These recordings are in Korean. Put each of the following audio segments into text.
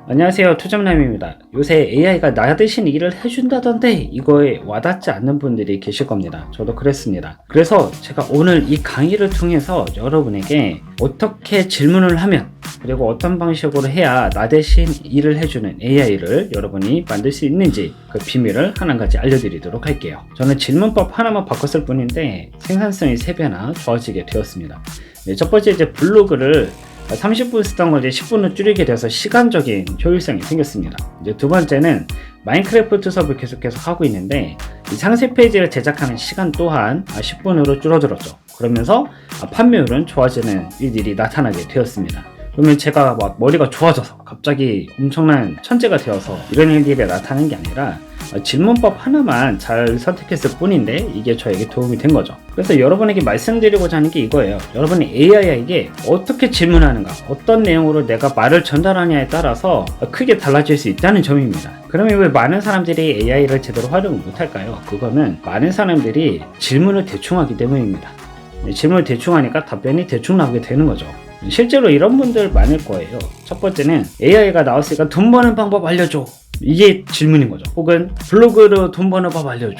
안녕하세요, 투잡남입니다. 요새 AI가 나 대신 일을 해준다던데 이거에 와닿지 않는 분들이 계실 겁니다. 저도 그랬습니다. 그래서 제가 오늘 이 강의를 통해서 여러분에게 어떻게 질문을 하면 그리고 어떤 방식으로 해야 나 대신 일을 해주는 AI를 여러분이 만들 수 있는지 그 비밀을 한 가지 알려드리도록 할게요. 저는 질문법 하나만 바꿨을 뿐인데 생산성이 3배나 좋아지게 되었습니다. 첫 번째 이제 블로그를 30분 쓰던 걸 이제 10분을 줄이게 돼서 시간적인 효율성이 생겼습니다. 이제 두 번째는 마인크래프트 수업을 계속해서 하고 있는데 이 상세 페이지를 제작하는 시간 또한 10분으로 줄어들었죠. 그러면서 판매율은 좋아지는 일들이 나타나게 되었습니다. 그러면 제가 막 머리가 좋아져서 갑자기 엄청난 천재가 되어서 이런 일들이 나타나는 게 아니라 질문법 하나만 잘 선택했을 뿐인데 이게 저에게 도움이 된 거죠. 그래서 여러분에게 말씀드리고자 하는 게 이거예요. 여러분이 AI에게 어떻게 질문하는가, 어떤 내용으로 내가 말을 전달하냐에 따라서 크게 달라질 수 있다는 점입니다. 그러면 왜 많은 사람들이 AI를 제대로 활용을 못할까요? 그거는 많은 사람들이 질문을 대충 하기 때문입니다. 질문을 대충 하니까 답변이 대충 나오게 되는 거죠. 실제로 이런 분들 많을 거예요. 첫 번째는 AI가 나왔으니까 돈 버는 방법 알려줘. 이게 질문인 거죠. 혹은 블로그로 돈 버는 법 알려줘.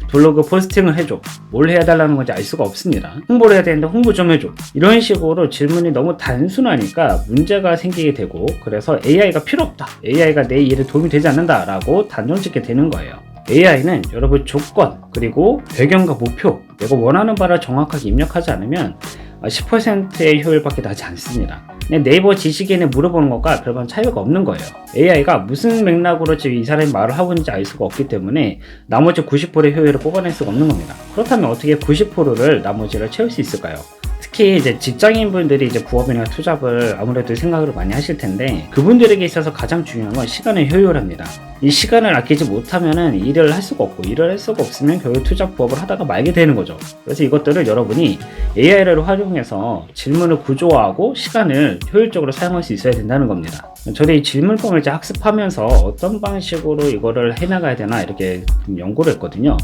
블로그 포스팅을 해줘. 뭘 해야 달라는 건지 알 수가 없습니다. 홍보를 해야 되는데 홍보 좀 해줘. 이런 식으로 질문이 너무 단순하니까 문제가 생기게 되고, 그래서 AI가 필요 없다. AI가 내 일에 도움이 되지 않는다 라고 단정 짓게 되는 거예요. AI는 여러분 조건, 그리고 배경과 목표, 내가 원하는 바를 정확하게 입력하지 않으면 10%의 효율밖에 나지 않습니다. 네이버 지식인에 물어보는 것과 별반 차이가 없는 거예요. AI가 무슨 맥락으로 지금 이 사람이 말을 하고 있는지 알 수가 없기 때문에 나머지 90%의 효율을 뽑아낼 수가 없는 겁니다. 그렇다면 어떻게 90%를 나머지를 채울 수 있을까요? 특히 이제 직장인분들이 이제 부업이나 투잡을 아무래도 생각을 많이 하실 텐데, 그분들에게 있어서 가장 중요한 건 시간의 효율입니다. 이 시간을 아끼지 못하면은 일을 할 수가 없고, 일을 할 수가 없으면 결국 투잡 부업을 하다가 말게 되는 거죠. 그래서 이것들을 여러분이 AI를 활용해서 질문을 구조화하고 시간을 효율적으로 사용할 수 있어야 된다는 겁니다. 저도 이 질문법을 이제 학습하면서 어떤 방식으로 이거를 해나가야 되나 이렇게 연구를 했거든요.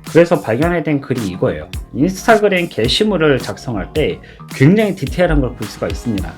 그래서 발견된 글이 이거예요. 인스타그램 게시물을 작성할 때 굉장히 디테일한 걸 볼 수가 있습니다.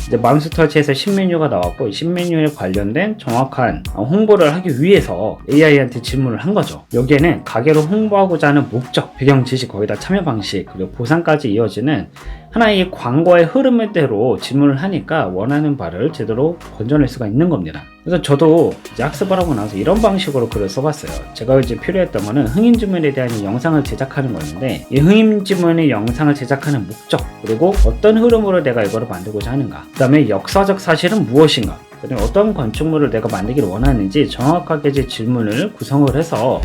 이제 맘스터치에서 신메뉴가 나왔고, 이 신메뉴에 관련된 정확한 홍보를 하기 위해서 AI한테 질문을 한 거죠. 여기에는 가게로 홍보하고자 하는 목적, 배경 지식, 거기다 참여 방식, 그리고 보상까지 이어지는 하나의 광고의 흐름대로 질문을 하니까 원하는 바를 제대로 건져낼 수가 있는 겁니다. 그래서 저도 이제 학습을 하고 나서 이런 방식으로 글을 써봤어요. 제가 이제 필요했던 거는 흥인지문에 대한 영상을 제작하는 거였는데, 이 흥인지문의 영상을 제작하는 목적, 그리고 어떤 흐름으로 내가 이거를 만들고자 하는가, 그 다음에 역사적 사실은 무엇인가, 그리고 어떤 건축물을 내가 만들기를 원하는지 정확하게 이제 질문을 구성을 해서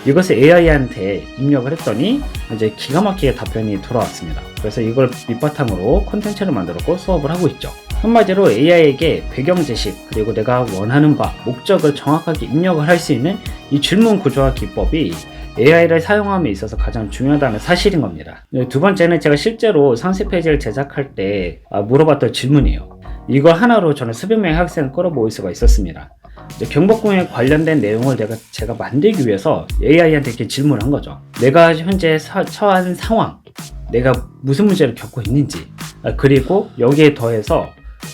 이것을 AI한테 입력을 했더니 이제 기가 막히게 답변이 돌아왔습니다. 그래서 이걸 밑바탕으로 콘텐츠를 만들었고 수업을 하고 있죠. 한마디로 AI에게 배경 지식, 그리고 내가 원하는 바, 목적을 정확하게 입력을 할 수 있는 이 질문 구조화 기법이 AI를 사용함에 있어서 가장 중요하다는 사실인 겁니다. 두 번째는 제가 실제로 상세 페이지를 제작할 때 물어봤던 질문이에요. 이거 하나로 저는 수백 명의 학생을 끌어모을 수가 있었습니다. 경복궁에 관련된 내용을 제가 만들기 위해서 AI한테 이렇게 질문을 한 거죠. 내가 현재 처한 상황, 내가 무슨 문제를 겪고 있는지, 그리고 여기에 더해서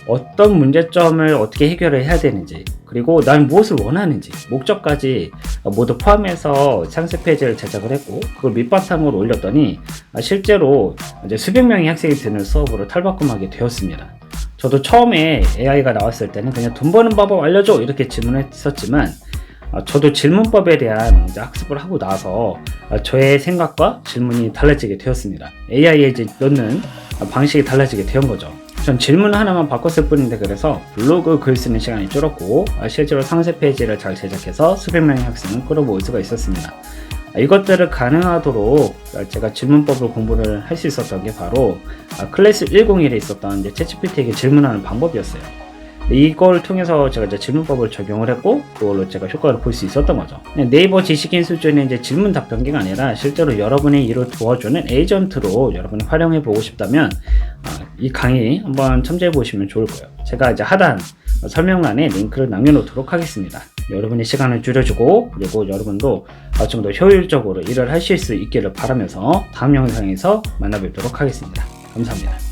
어떤 문제점을 어떻게 해결을 해야 되는지, 그리고 난 무엇을 원하는지, 목적까지 모두 포함해서 상세 페이지를 제작을 했고, 그걸 밑바탕으로 올렸더니 실제로 이제 수백 명의 학생이 듣는 수업으로 탈바꿈하게 되었습니다. 저도 처음에 AI가 나왔을 때는 그냥 돈 버는 방법 알려줘 이렇게 질문했었지만, 저도 질문법에 대한 이제 학습을 하고 나서 저의 생각과 질문이 달라지게 되었습니다. AI에 이제 넣는 방식이 달라지게 된 거죠. 전 질문 하나만 바꿨을 뿐인데, 그래서 블로그 글 쓰는 시간이 줄었고, 실제로 상세 페이지를 잘 제작해서 수백 명의 학생을 끌어모을 수가 있었습니다. 이것들을 가능하도록 제가 질문법을 공부를 할 수 있었던 게 바로 클래스 101에 있었던 이제 챗GPT에게 질문하는 방법이었어요. 이걸 통해서 제가 이제 질문법을 적용을 했고, 그걸로 제가 효과를 볼 수 있었던 거죠. 네이버 지식인 수준의 이제 질문 답변기가 아니라 실제로 여러분의 일을 도와주는 에이전트로 여러분이 활용해 보고 싶다면 이 강의 한번 참조해 보시면 좋을 거예요. 제가 이제 하단 설명란에 링크를 남겨놓도록 하겠습니다. 여러분의 시간을 줄여주고, 그리고 여러분도 좀 더 효율적으로 일을 하실 수 있기를 바라면서 다음 영상에서 만나뵙도록 하겠습니다. 감사합니다.